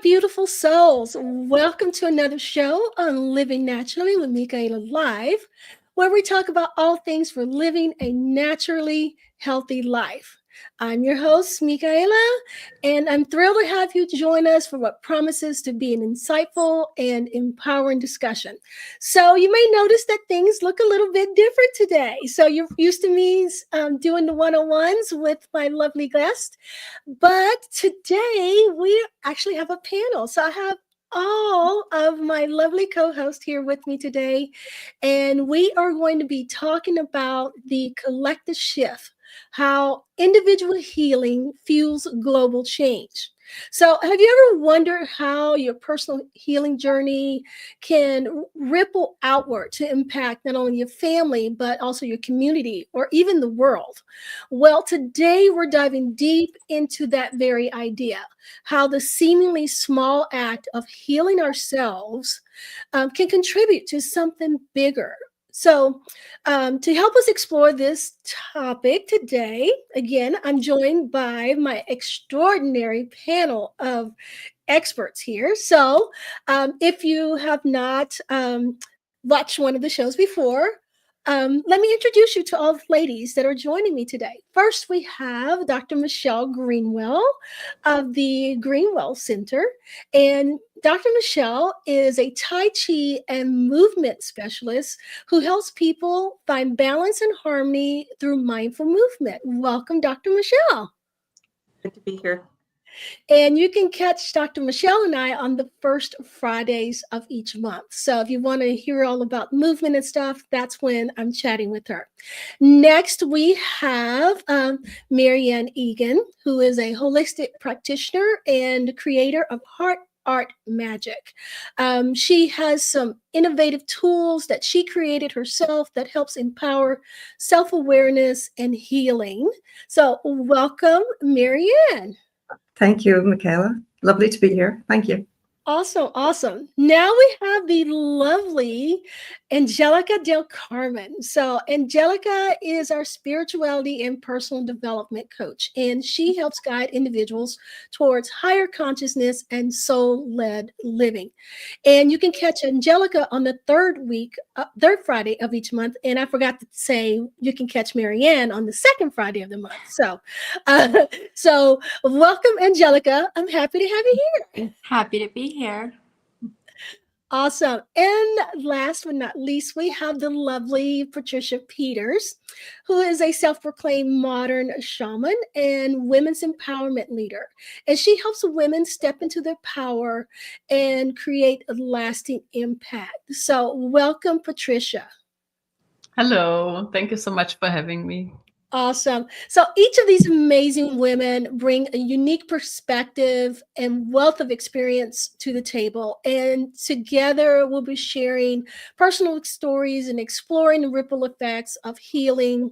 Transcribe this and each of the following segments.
beautiful souls. Welcome to another show on Living Naturally with Michaela Live, where we talk about all things for living a naturally healthy life. I'm your host, Michaela, and I'm thrilled to have you join us for what promises to be an insightful and empowering discussion. So, you may notice that things look a little bit different today. So, you're used to me doing the one on ones with my lovely guest. But today we actually have a panel. So I have all of my lovely co hosts here with me today. And we are going to be talking about the collective shift, how individual healing fuels global change. So, have you ever wondered how your personal healing journey can ripple outward to impact not only your family, but also your community or even the world? Well, today we're diving deep into that very idea, how the seemingly small act of healing ourselves can contribute to something bigger. So, to help us explore this topic today, again, I'm joined by my extraordinary panel of experts here. So, if you have not watched one of the shows before, let me introduce you to all the ladies that are joining me today. First, we have Dr. Michelle Greenwell of the Greenwell Center. And Dr. Michelle is a Tai Chi and movement specialist who helps people find balance and harmony through mindful movement. Welcome, Dr. Michelle. Good to be here. And you can catch Dr. Michelle and I on the first Fridays of each month. So if you want to hear all about movement and stuff, that's when I'm chatting with her. Next, we have Marianne Egan, who is a holistic practitioner and creator of Heart Art Magic. She has some innovative tools that she created herself that helps empower self-awareness and healing. So welcome, Marianne. Thank you, Michaela. Lovely to be here. Thank you. Awesome, awesome. Now we have the lovely Angelica Del Carmen. So, Angelica is our spirituality and personal development coach, and she helps guide individuals towards higher consciousness and soul led living. And you can catch Angelica on the third Friday of each month. And I forgot to say, you can catch Marianne on the second Friday of the month. So welcome, Angelica. I'm happy to have you here. Happy to be here. Awesome. And last but not least, we have the lovely Patricia Peters, who is a self-proclaimed modern shaman and women's empowerment leader. And she helps women step into their power and create a lasting impact. So welcome, Patricia. Hello. Thank you so much for having me. Awesome. So each of these amazing women bring a unique perspective and wealth of experience to the table. And together we'll be sharing personal stories and exploring the ripple effects of healing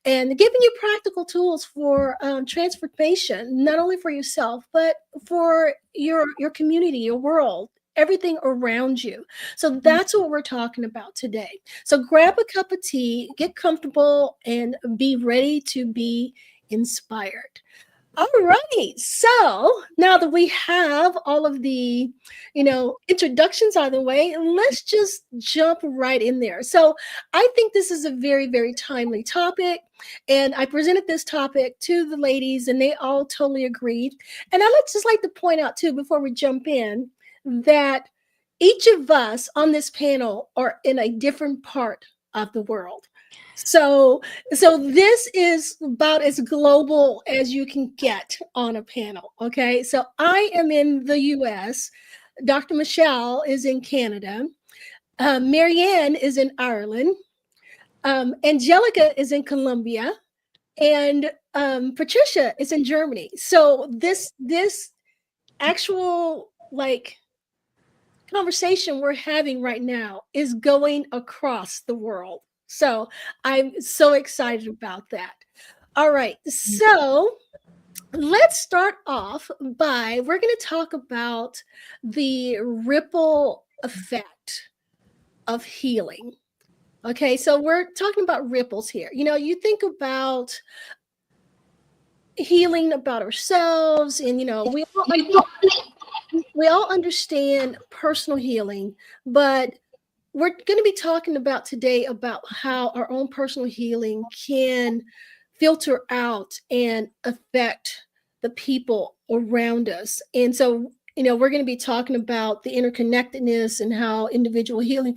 and giving you practical tools for transformation, not only for yourself, but for your community, your world, everything around you. So that's what we're talking about today. So grab a cup of tea, get comfortable, and be ready to be inspired. All righty. So now that we have all of the, introductions out of the way, let's just jump right in there. So I think this is a very, very timely topic. And I presented this topic to the ladies and they all totally agreed. And I just like to point out too, before we jump in, that each of us on this panel are in a different part of the world. So this is about as global as you can get on a panel. Okay. So I am in the US. Dr. Michelle is in Canada. Marianne is in Ireland. Angelica is in Colombia. And Patricia is in Germany. So this actual conversation we're having right now is going across the world. So I'm so excited about that. All right. So let's start off we're going to talk about the ripple effect of healing. Okay. So we're talking about ripples here. You think about healing about ourselves and, we all we all understand personal healing, but we're going to be talking about today about how our own personal healing can filter out and affect the people around us. And so, we're going to be talking about the interconnectedness and how individual healing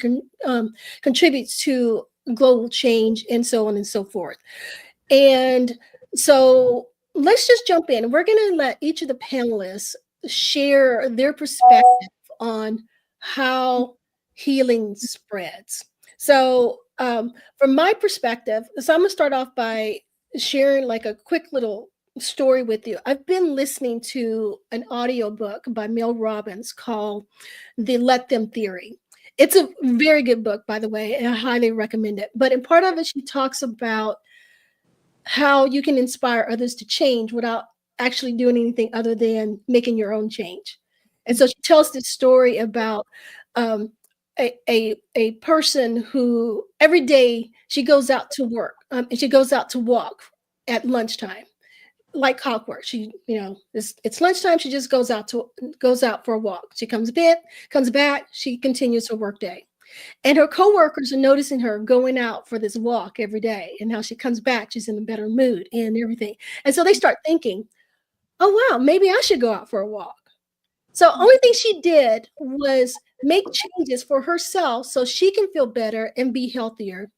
contributes to global change and so on and so forth. And so let's just jump in. We're going to let each of the panelists share their perspective on how healing spreads. So, from my perspective, so I'm going to start off by sharing like a quick little story with you. I've been listening to an audiobook by Mel Robbins called The Let Them Theory. It's a very good book, by the way, and I highly recommend it. But in part of it, she talks about how you can inspire others to change without actually doing anything other than making your own change. And so she tells this story about um, a person who every day she goes out to work and she goes out to walk at lunchtime, like clockwork. She, it's lunchtime. She just goes out for a walk. She comes back. She continues her work day. And her coworkers are noticing her going out for this walk every day, and how she comes back, she's in a better mood and everything. And so they start thinking, oh, wow, maybe I should go out for a walk. So only thing she did was make changes for herself so she can feel better and be healthier.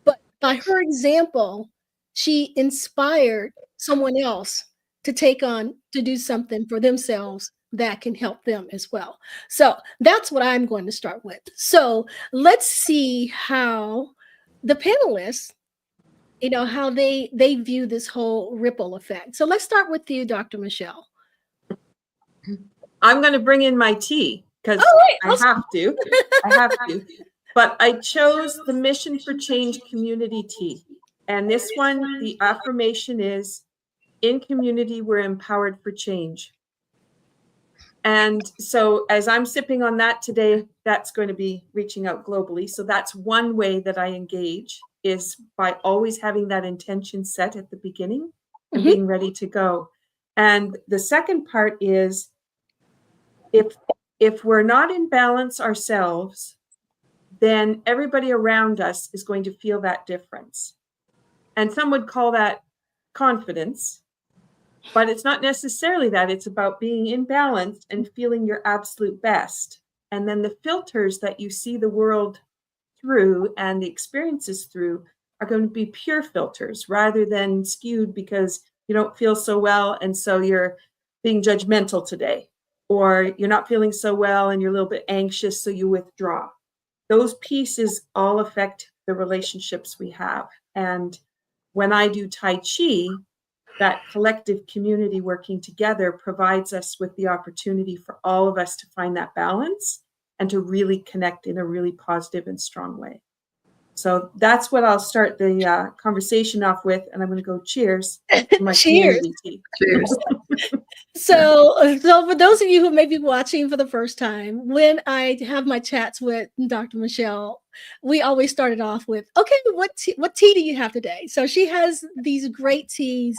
But by her example, she inspired someone else to do something for themselves that can help them as well. So that's what I'm going to start with. So let's see how the panelists, how they view this whole ripple effect. So let's start with you, Dr. Michelle. I'm going to bring in my tea because I have to. I have to. But I chose the Mission for Change community tea. And this one, the affirmation is, in community, we're empowered for change. And so as I'm sipping on that today, that's going to be reaching out globally. So that's one way that I engage, is by always having that intention set at the beginning and being ready to go. And the second part is, if we're not in balance ourselves, then everybody around us is going to feel that difference. And some would call that confidence, but it's not necessarily that. It's about being in balance and feeling your absolute best. And then the filters that you see the world through and the experiences through are going to be pure filters rather than skewed because you don't feel so well and so you're being judgmental today. Or you're not feeling so well and you're a little bit anxious, so you withdraw. Those pieces all affect the relationships we have. And when I do Tai Chi, that collective community working together provides us with the opportunity for all of us to find that balance and to really connect in a really positive and strong way. So that's what I'll start the conversation off with. And I'm going to go cheers to my community tea. Cheers. So for those of you who may be watching for the first time, when I have my chats with Dr. Michelle, we always started off with, okay, what tea do you have today? So she has these great teas,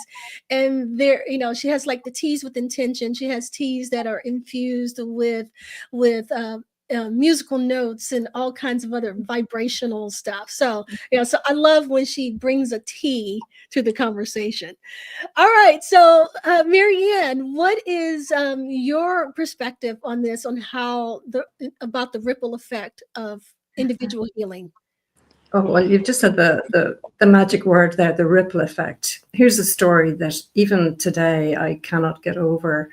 and she has like the teas with intention. She has teas that are infused with musical notes and all kinds of other vibrational stuff. So, so I love when she brings a tea to the conversation. All right. So, Marianne, what is your perspective on this, on how about the ripple effect of individual healing? Oh, well, you've just said the magic word there, the ripple effect. Here's a story that even today I cannot get over.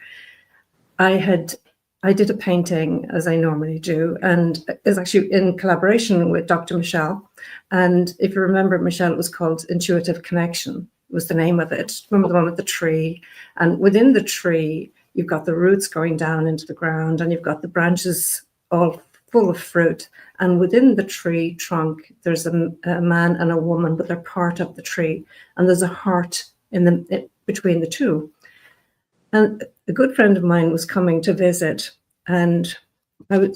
I did a painting, as I normally do, and it's actually in collaboration with Dr. Michelle. And if you remember, Michelle, it was called Intuitive Connection, was the name of it. Remember the one with the tree? And within the tree, you've got the roots going down into the ground, and you've got the branches all full of fruit. And within the tree trunk, there's a man and a woman, but they're part of the tree. And there's a heart between the two. And a good friend of mine was coming to visit, and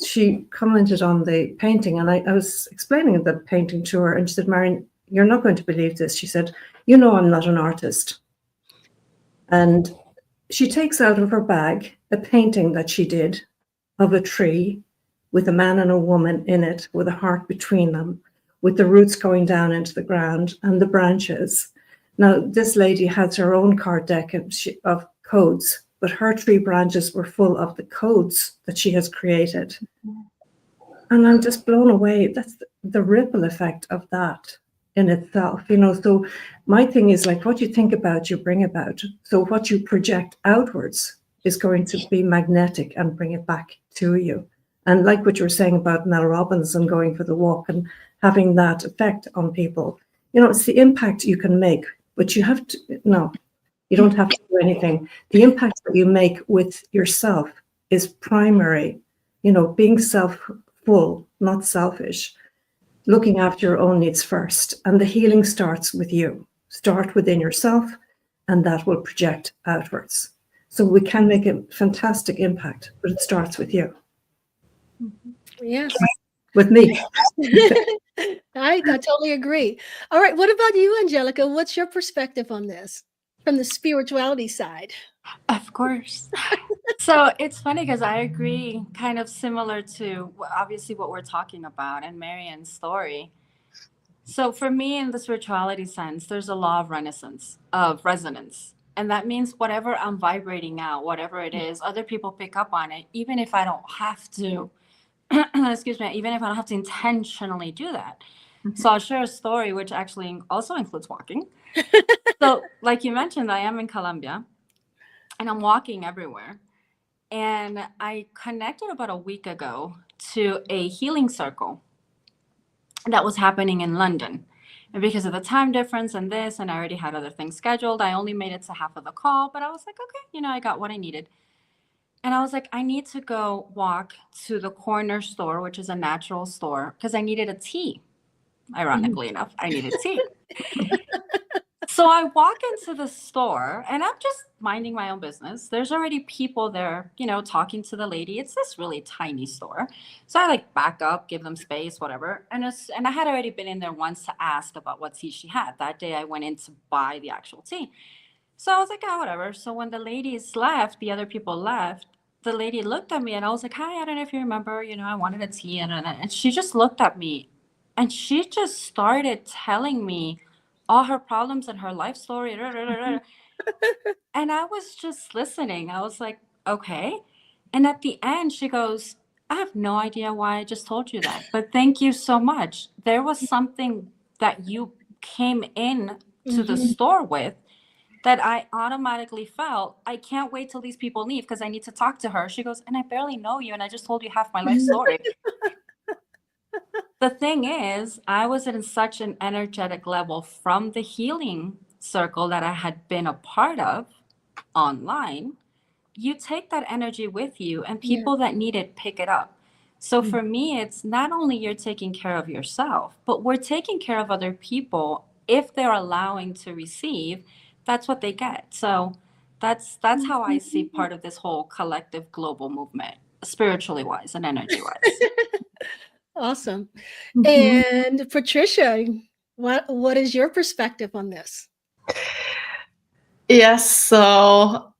she commented on the painting, and I was explaining the painting to her, and she said, Marion, you're not going to believe this. She said, I'm not an artist. And she takes out of her bag a painting that she did of a tree with a man and a woman in it, with a heart between them, with the roots going down into the ground and the branches. Now, this lady has her own card deck of codes, but her tree branches were full of the codes that she has created. And I'm just blown away. That's the ripple effect of that in itself, So my thing is, like, what you think about, you bring about. So what you project outwards is going to be magnetic and bring it back to you. And like what you were saying about Mel Robbins and going for the walk and having that effect on people, it's the impact you can make, but you have to, no, you don't have to do anything. The impact that you make with yourself is primary, being full, not selfish, looking after your own needs first. And the healing starts with you. Start within yourself, and that will project outwards. So we can make a fantastic impact, but it starts with you. Yes. With me. I totally agree. All right. What about you, Angelica? What's your perspective on this from the spirituality side? Of course. So it's funny because I agree, kind of similar to obviously what we're talking about and Marianne's story. So for me, in the spirituality sense, there's a law of resonance. And that means whatever I'm vibrating out, whatever it is, other people pick up on it, even if I don't have to, excuse me, even if I don't have to intentionally do that. So I'll share a story, which actually also includes walking. So like you mentioned, I am in Colombia and I'm walking everywhere. And I connected about a week ago to a healing circle that was happening in London. And because of the time difference and this, and I already had other things scheduled, I only made it to half of the call, but I was like, okay, I got what I needed. And I was like, I need to go walk to the corner store, which is a natural store, because I needed a tea. Ironically enough, I needed tea. So I walk into the store and I'm just minding my own business. There's already people there, talking to the lady. It's this really tiny store. So I back up, give them space, whatever. And I had already been in there once to ask about what tea she had. That day I went in to buy the actual tea. So I was like, oh, whatever. So when the ladies left, the other people left, the lady looked at me and I was like, hi, I don't know if you remember, I wanted a tea. And she just looked at me and she just started telling me all her problems and her life story. And I was just listening. I was like, okay. And at the end, she goes, I have no idea why I just told you that, but thank you so much. There was something that you came in to the store with that I automatically felt, I can't wait till these people leave because I need to talk to her. She goes, and I barely know you. And I just told you half my life story. The thing is, I was in such an energetic level from the healing circle that I had been a part of online. You take that energy with you and people that need it pick it up. So for me, it's not only you're taking care of yourself, but we're taking care of other people. If they're allowing to receive, that's what they get. So that's how I see part of this whole collective global movement, spiritually wise and energy wise. Awesome. And Patricia, what is your perspective on this? Yes, so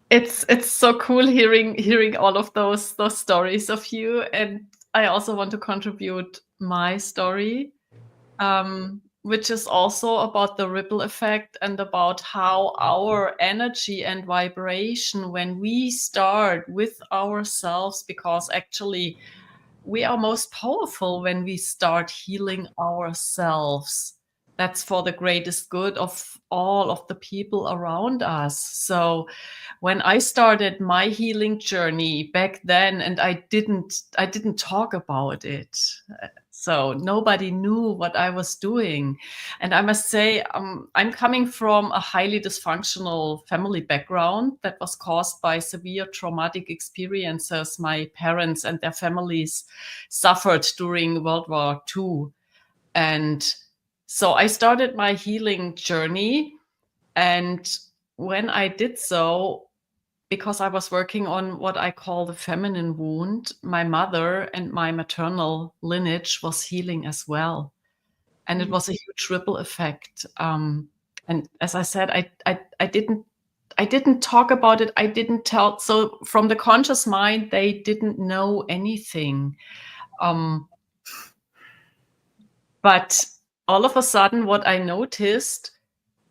it's so cool hearing all of those stories of you, and I also want to contribute my story, which is also about the ripple effect and about how our energy and vibration, when we start with ourselves, because actually we are most powerful when we start healing ourselves. That's for the greatest good of all of the people around us. So when I started my healing journey back then, and I didn't talk about it. So nobody knew what I was doing. And I must say, I'm coming from a highly dysfunctional family background that was caused by severe traumatic experiences my parents and their families suffered during World War II. And so I started my healing journey. And when I did so, because I was working on what I call the feminine wound, my mother and my maternal lineage was healing as well. And it was a huge ripple effect. And as I said, I didn't talk about it. I didn't tell. So from the conscious mind, they didn't know anything. But all of a sudden, what I noticed,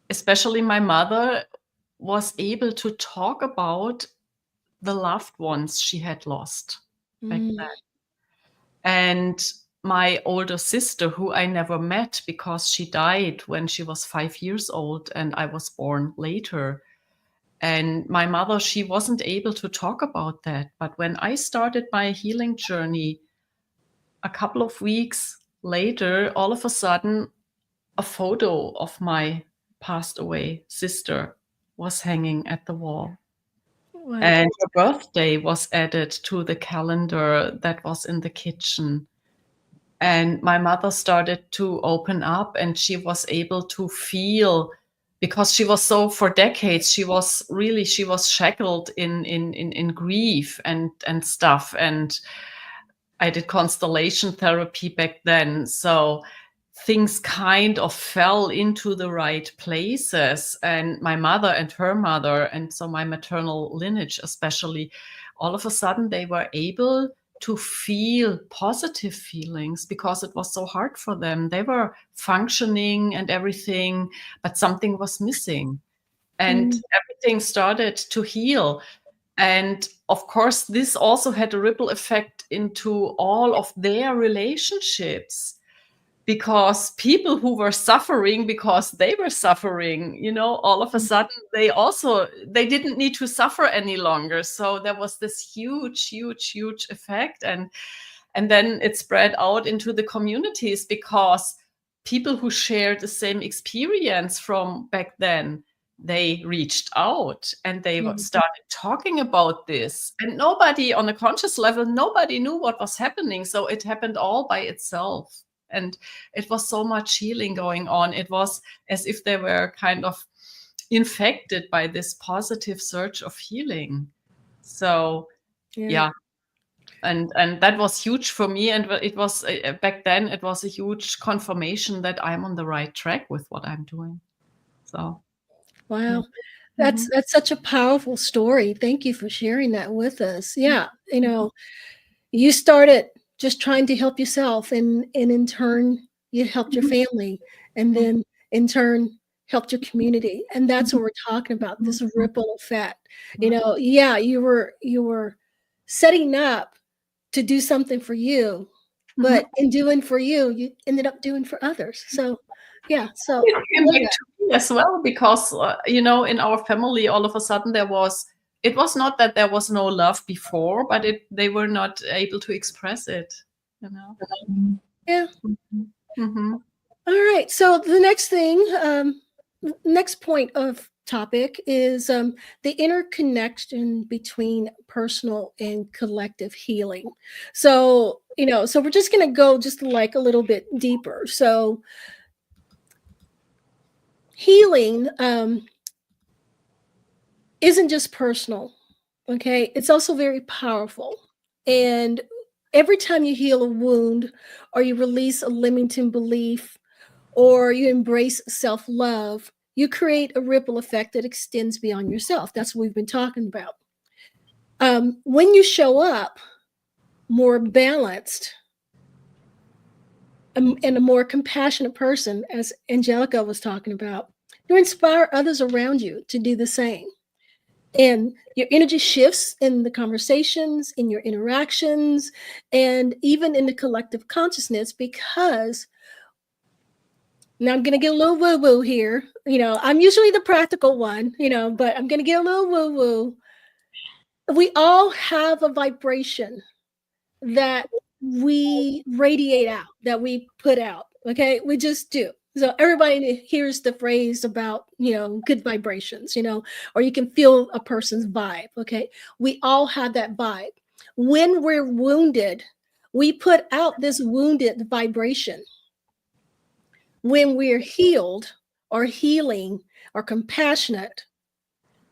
especially my mother, was able to talk about the loved ones she had lost back Mm. then. And my older sister, who I never met because she died when she was 5 years old and I was born later. And my mother, she wasn't able to talk about that. But when I started my healing journey, a couple of weeks later, all of a sudden, a photo of my passed away sister was hanging at the wall. Wow. And her birthday was added to the calendar that was in the kitchen. And my mother started to open up, and she was able to feel, because she was so, for decades, she was shackled in grief and stuff. And I did constellation therapy back then. So things kind of fell into the right places. And my mother and her mother, and so my maternal lineage especially, all of a sudden they were able to feel positive feelings because it was so hard for them. They were functioning and everything, but something was missing. And everything started to heal. And of course, this also had a ripple effect into all of their relationships, because people who were suffering because they were suffering, all of a sudden they didn't need to suffer any longer. So there was this huge effect. And then it spread out into the communities, because people who shared the same experience from back then, they reached out and they started talking about this. And nobody on a conscious level, nobody knew what was happening. So it happened all by itself. And it was so much healing going on. It was as if they were kind of infected by this positive surge of healing. So, yeah. And that was huge for me. And it was back then, it was a huge confirmation that I'm on the right track with what I'm doing. So, wow. That's such a powerful story. Thank you for sharing that with us. Yeah, you started just trying to help yourself, and in turn you helped your family, and then in turn helped your community. And that's what we're talking about, this ripple effect. Yeah, you were setting up to do something for you, but in doing for you, you ended up doing for others. So yeah, so it came back to me as well, because in our family, all of a sudden it was not that there was no love before, but they were not able to express it. yeah. Mm-hmm. All right. So the next point of topic is the interconnection between personal and collective healing. So so we're just going to go just like a little bit deeper. So healing isn't just personal, okay? It's also very powerful. And every time you heal a wound, or you release a limiting belief, or you embrace self love, you create a ripple effect that extends beyond yourself. That's what we've been talking about. When you show up more balanced and a more compassionate person, as Angelica was talking about, you inspire others around you to do the same. And your energy shifts in the conversations, in your interactions, and even in the collective consciousness, because now I'm going to get a little woo woo here. I'm usually the practical one, but I'm going to get a little woo woo. We all have a vibration that we radiate out, that we put out. Okay. We just do. So everybody hears the phrase about, good vibrations, or you can feel a person's vibe. Okay. We all have that vibe. When we're wounded, we put out this wounded vibration. When we're healed or healing or compassionate,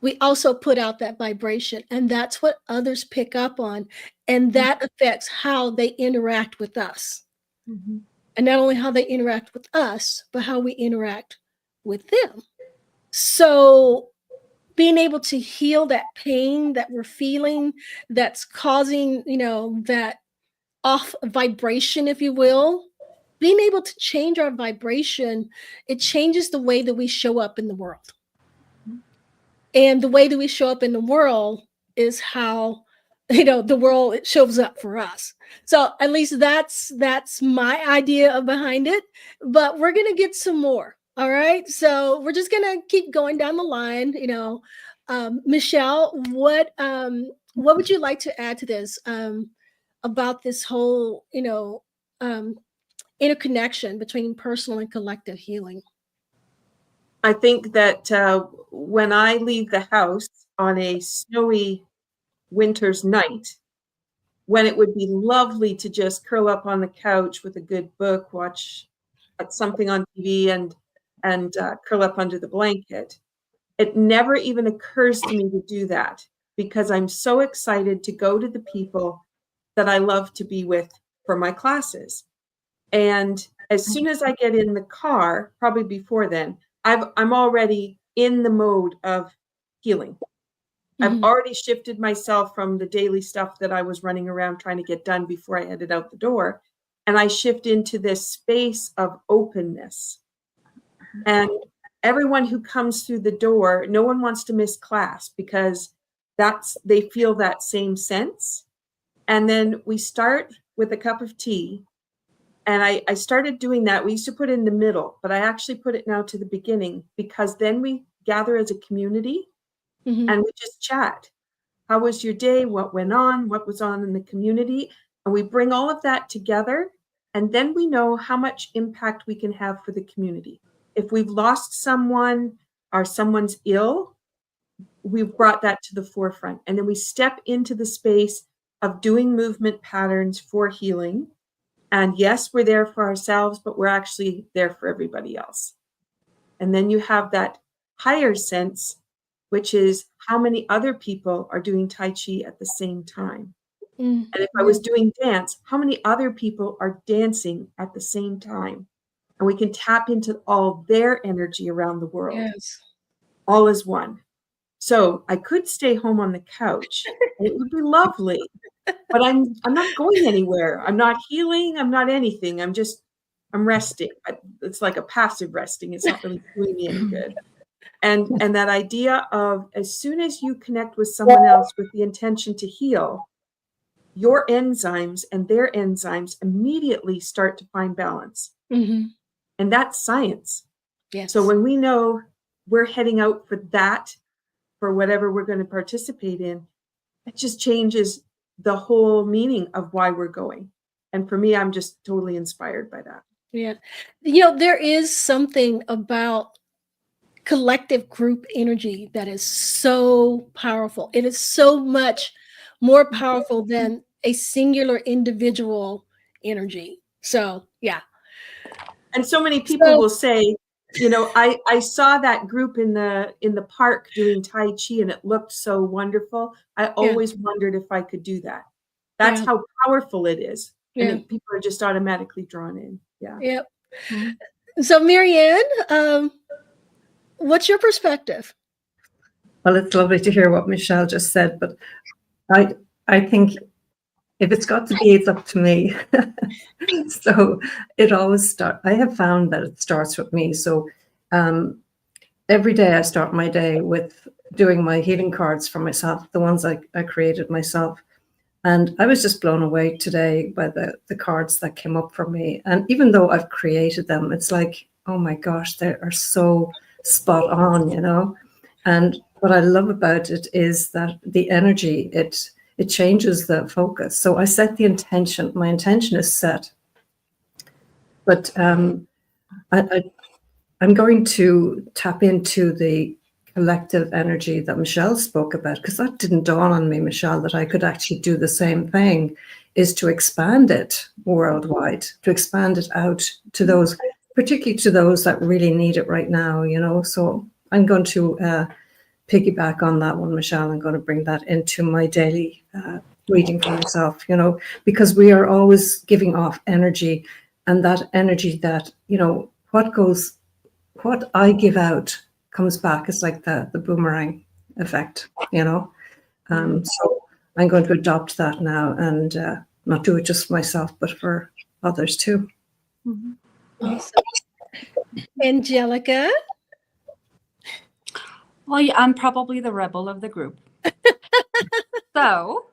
we also put out that vibration, and that's what others pick up on, and that affects how they interact with us. And not only how they interact with us, but how we interact with them. So being able to heal that pain that we're feeling that's causing, that off vibration, if you will, being able to change our vibration, it changes the way that we show up in the world. And the way that we show up in the world is how, the world it shows up for us. So at least that's my idea of behind it. But we're gonna get some more. All right. So we're just gonna keep going down the line. Michelle, what would you like to add to this about this whole interconnection between personal and collective healing? I think that when I leave the house on a snowy winter's night, when it would be lovely to just curl up on the couch with a good book, watch something on TV, and curl up under the blanket, it never even occurs to me to do that because I'm so excited to go to the people that I love to be with for my classes. And as soon as I get in the car, probably before then, I'm already in the mode of healing. I've already shifted myself from the daily stuff that I was running around trying to get done before I headed out the door. And I shift into this space of openness. And everyone who comes through the door, no one wants to miss class because they feel that same sense. And then we start with a cup of tea. And I started doing that. We used to put it in the middle, but I actually put it now to the beginning because then we gather as a community and we just chat. How was your day? What went on? What was on in the community? And we bring all of that together. And then we know how much impact we can have for the community. If we've lost someone or someone's ill, we've brought that to the forefront. And then we step into the space of doing movement patterns for healing. And yes, we're there for ourselves, but we're actually there for everybody else. And then you have that higher sense, which is how many other people are doing Tai Chi at the same time. And if I was doing dance, how many other people are dancing at the same time? And we can tap into all their energy around the world. Yes. All as one. So I could stay home on the couch. And it would be lovely. But I'm not going anywhere. I'm not healing. I'm not anything. I'm resting. It's like a passive resting. It's not really doing me any good. And that idea of as soon as you connect with someone else with the intention to heal, your enzymes and their enzymes immediately start to find balance. And that's science. Yes. So when we know we're heading out for that, for whatever we're going to participate in, it just changes the whole meaning of why we're going. And for me, I'm just totally inspired by that. Yeah. There is something about collective group energy that is so powerful. It is so much more powerful than a singular individual energy. So, yeah. And so many people will say, I saw that group in the park doing Tai Chi and it looked so wonderful. I always wondered if I could do that. That's how powerful it is. And then people are just automatically drawn in. Yeah. Yep. So, Marianne, what's your perspective? Well, it's lovely to hear what Michelle just said, but I think if it's got to be, it's up to me. So it always starts. I have found that it starts with me. So every day I start my day with doing my healing cards for myself, the ones I created myself. And I was just blown away today by the cards that came up for me. And even though I've created them, it's like, oh my gosh, they are so spot on, And what I love about it is that the energy, it changes the focus. So I set the intention. My intention is set. But I'm going to tap into the collective energy that Michelle spoke about, because that didn't dawn on me, Michelle, that I could actually do the same thing, is to expand it worldwide, to expand it out to those, particularly to those that really need it right now, So I'm going to piggyback on that one, Michelle. I'm going to bring that into my daily reading for myself, because we are always giving off energy, and that energy that, what I give out comes back. It's like the boomerang. effect, So I'm going to adopt that now and not do it just for myself, but for others too. Mhm. Awesome. Angelica? Well, yeah, I'm probably the rebel of the group. So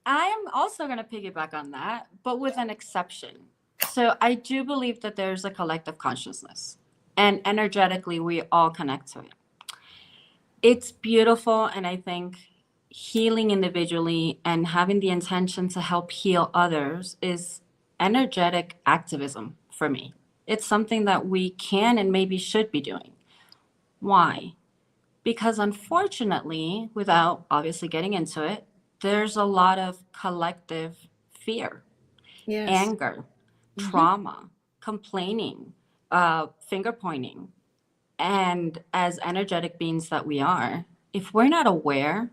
I'm also going to piggyback on that, but with an exception. So I do believe that there's a collective consciousness, and energetically, we all connect to it. It's beautiful, and I think healing individually and having the intention to help heal others is energetic activism for me. It's something that we can and maybe should be doing. Why? Because unfortunately, without obviously getting into it, there's a lot of collective fear, Yes. anger, Mhm. trauma, complaining, finger pointing. And as energetic beings that we are, if we're not aware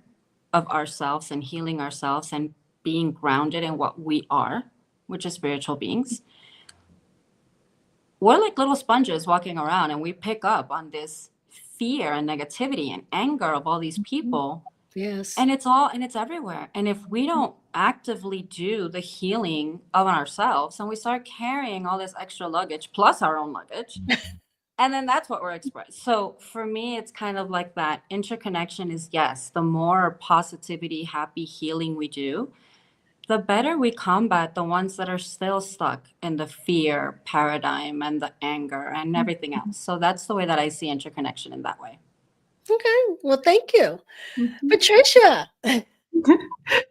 of ourselves and healing ourselves and being grounded in what we are, which is spiritual beings, we're like little sponges walking around and we pick up on this fear and negativity and anger of all these people. Yes. And it's everywhere. And if we don't actively do the healing of ourselves and we start carrying all this extra luggage plus our own luggage, and then that's what we're expressed. So for me, it's kind of like that interconnection is yes, the more positivity, happy healing we do, the better we combat the ones that are still stuck in the fear paradigm and the anger and everything else. So that's the way that I see interconnection in that way. Okay. Well, thank you. Mhm. Patricia.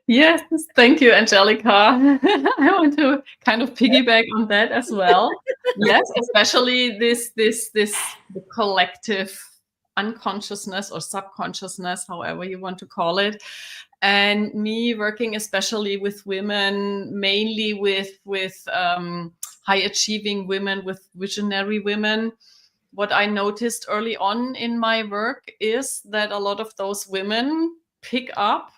Yes, thank you, Angelica. I want to kind of piggyback on that as well. Yes, especially this the collective unconsciousness or subconsciousness, however you want to call it. And me working especially with women, mainly with high achieving women, with visionary women. What I noticed early on in my work is that a lot of those women pick up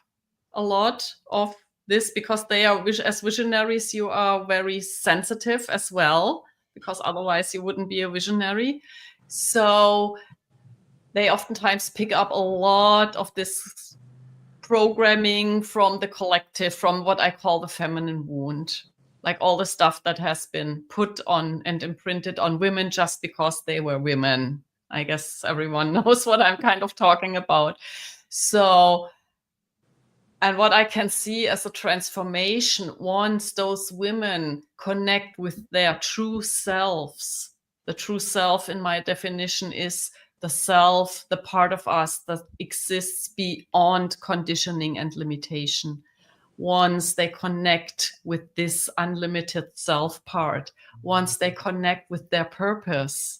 a lot of this because they are, as visionaries, you are very sensitive as well, because otherwise you wouldn't be a visionary. So they oftentimes pick up a lot of this programming from the collective, from what I call the feminine wound, like all the stuff that has been put on and imprinted on women just because they were women. I guess everyone knows what I'm kind of talking about. So, and what I can see as a transformation once those women connect with their true selves. The true self, in my definition, is the self, the part of us that exists beyond conditioning and limitation. Once they connect with this unlimited self part, once they connect with their purpose,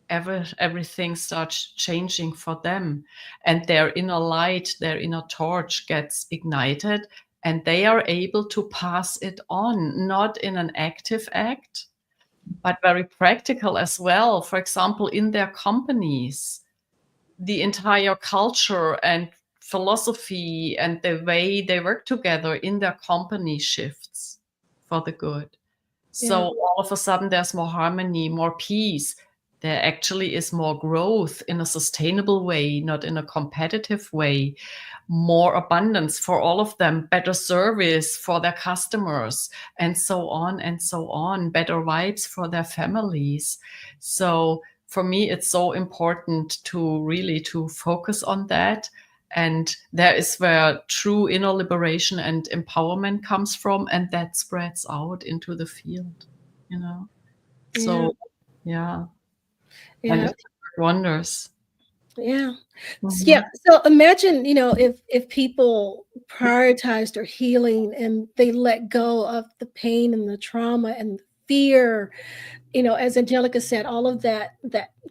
everything starts changing for them, and their inner light, their inner torch gets ignited, and they are able to pass it on, not in an active act, but very practical as well. For example, in their companies, the entire culture and philosophy and the way they work together in their company shifts for the good. So Yeah. all of a sudden there's more harmony, more peace. There actually is more growth in a sustainable way, not in a competitive way, more abundance for all of them, better service for their customers, and so on and so on, better vibes for their families. So for me, it's so important to really to focus on that. And there is where true inner liberation and empowerment comes from, and that spreads out into the field, you know. So yeah, and Yeah. it wonders. Yeah. Mhm. Yeah. So imagine, if people prioritized their healing and they let go of the pain and the trauma and the fear, as Angelica said, all of that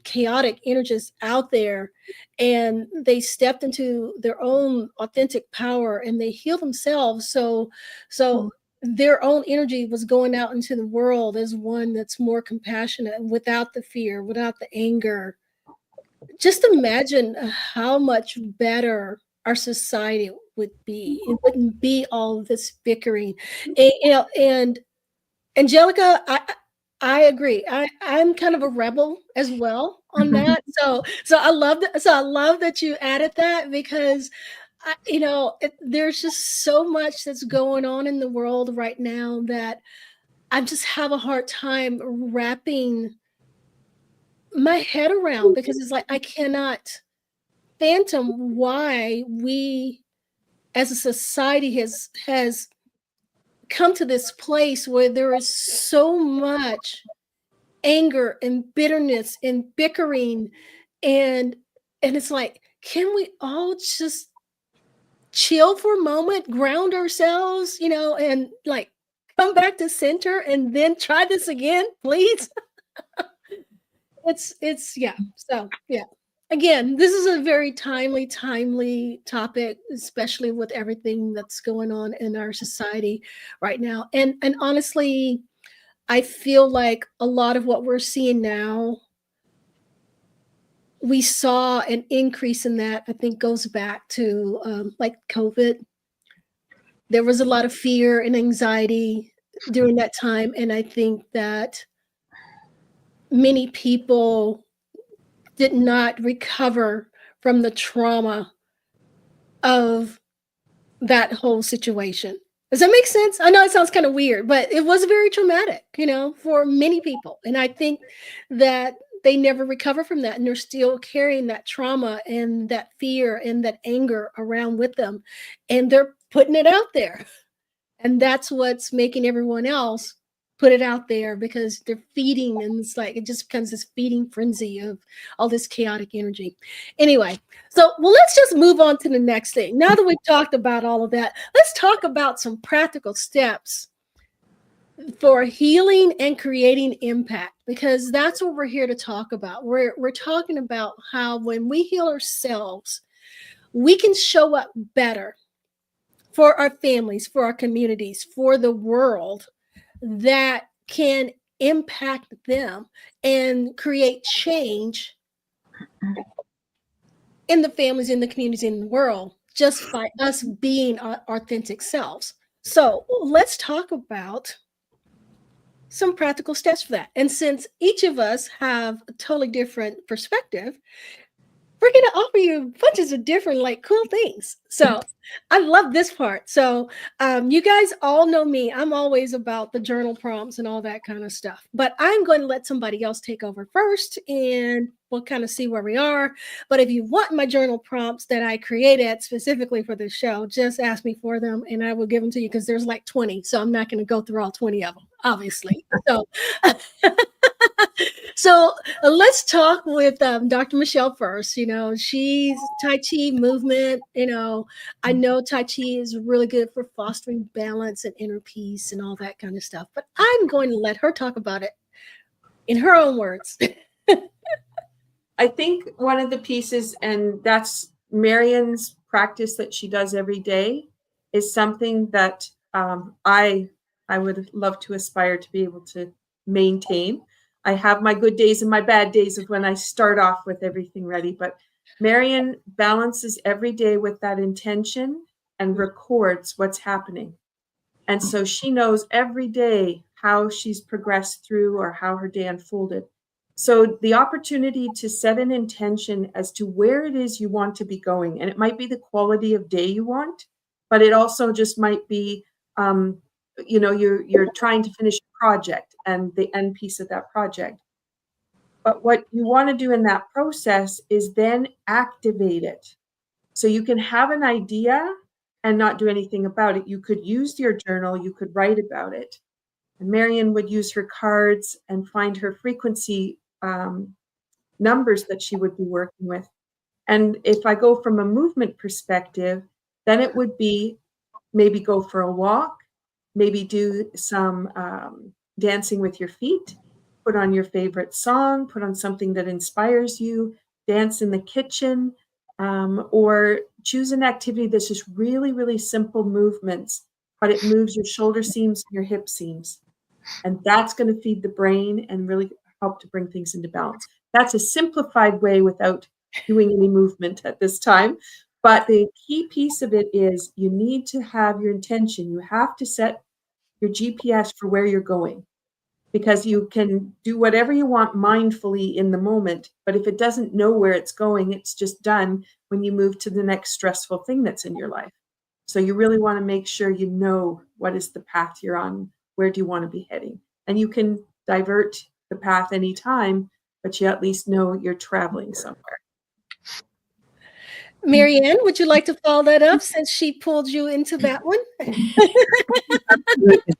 chaotic energies out there, and they stepped into their own authentic power and they healed themselves. So their own energy was going out into the world as one that's more compassionate and without the fear, without the anger. Just imagine how much better our society would be. It wouldn't be all this bickering. And Angelica, I agree. I'm kind of a rebel as well. on that. So I love that. So I love that you added that because there's just so much that's going on in the world right now that I just have a hard time wrapping my head around, because it's like I cannot phantom why we as a society has come to this place where there is so much anger and bitterness and bickering, and it's like, can we all just chill for a moment, ground ourselves, and like come back to center and then try this again, please? It's yeah. So yeah. Again, this is a very timely topic, especially with everything that's going on in our society right now. And honestly, I feel like a lot of what we're seeing now, we saw an increase in that. I think goes back to like COVID. There was a lot of fear and anxiety during that time, and I think that many people did not recover from the trauma of that whole situation. Does that make sense? I know it sounds kind of weird, but it was very traumatic, for many people. And I think that they never recover from that, and they're still carrying that trauma and that fear and that anger around with them. And they're putting it out there. And that's what's making everyone else put it out there, because they're feeding, and it's like it just becomes this feeding frenzy of all this chaotic energy. Anyway, well, let's just move on to the next thing. Now that we've talked about all of that, let's talk about some practical steps for healing and creating impact, because that's what we're here to talk about. We're talking about how when we heal ourselves, we can show up better for our families, for our communities, for the world, that can impact them and create change in the families, in the communities, in the world, just by us being our authentic selves. So let's talk about some practical steps for that. And since each of us have a totally different perspective, we're going to offer you bunches of different, like, cool things. So I love this part. So you guys all know me. I'm always about the journal prompts and all that kind of stuff. But I'm going to let somebody else take over first, and we'll kind of see where we are. But if you want my journal prompts that I created specifically for this show, just ask me for them, and I will give them to you, because there's like 20. So I'm not going to go through all 20 of them, obviously. So So let's talk with Dr. Michelle first. She's Tai Chi movement. I know Tai Chi is really good for fostering balance and inner peace and all that kind of stuff. But I'm going to let her talk about it in her own words. I think one of the pieces, and that's Marion's practice that she does every day, is something that I would love to aspire to be able to maintain. I have my good days and my bad days of when I start off with everything ready, but Marion balances every day with that intention and records what's happening. And so she knows every day how she's progressed through or how her day unfolded. So the opportunity to set an intention as to where it is you want to be going, and it might be the quality of day you want, but it also just might be, you're trying to finish a project and the end piece of that project. But what you want to do in that process is then activate it. So you can have an idea and not do anything about it. You could use your journal, you could write about it. And Marion would use her cards and find her frequency numbers that she would be working with. And if I go from a movement perspective, then it would be maybe go for a walk, maybe do some dancing with your feet, put on your favorite song, put on something that inspires you, dance in the kitchen, or choose an activity that's just really, really simple movements, but it moves your shoulder seams and your hip seams. And that's going to feed the brain and really help to bring things into balance. That's a simplified way without doing any movement at this time. But the key piece of it is you need to have your intention. You have to set your GPS for where you're going. because you can do whatever you want mindfully in the moment. But if it doesn't know where it's going, it's just done when you move to the next stressful thing that's in your life. So you really want to make sure you know what is the path you're on, where do you want to be heading. And you can divert the path anytime, but you at least know you're traveling somewhere. Marianne, would you like to follow that up since she pulled you into that one? Absolutely.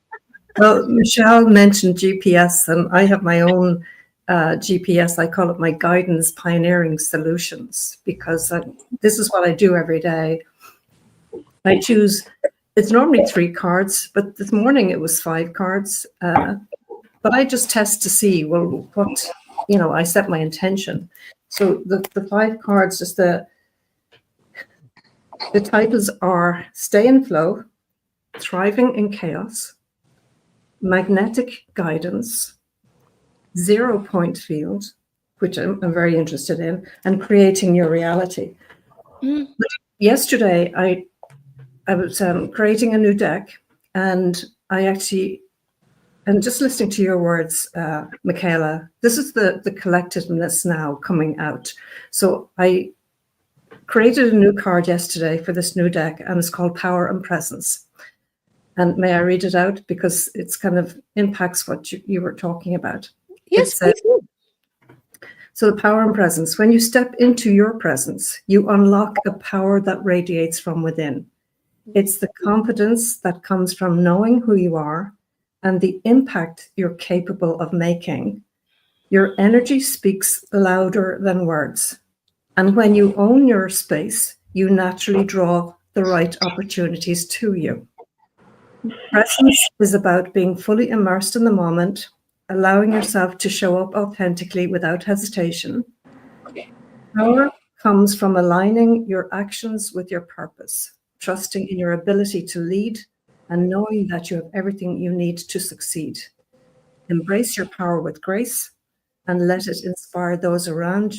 Well, Michelle mentioned GPS, and I have my own GPS. I call it my guidance pioneering solutions, because this is what I do every day. I choose, it's normally 3 cards, but this morning it was 5 cards. But I just test to see, well, what, I set my intention. So the 5 cards, just the titles are Stay in Flow, Thriving in Chaos, Magnetic Guidance, 0 Point Field, which I'm very interested in, and Creating Your Reality. Mm. Yesterday, I was creating a new deck, and and just listening to your words, Michaela, this is the collectiveness now coming out. So I created a new card yesterday for this new deck, and it's called Power and Presence. And may I read it out, because it's kind of impacts what you were talking about. Yes, please do. So the power and presence. When you step into your presence, you unlock a power that radiates from within. It's the confidence that comes from knowing who you are and the impact you're capable of making. Your energy speaks louder than words. And when you own your space, you naturally draw the right opportunities to you. Presence is about being fully immersed in the moment, allowing yourself to show up authentically without hesitation. Power comes from aligning your actions with your purpose, trusting in your ability to lead, and knowing that you have everything you need to succeed. Embrace your power with grace and let it inspire those around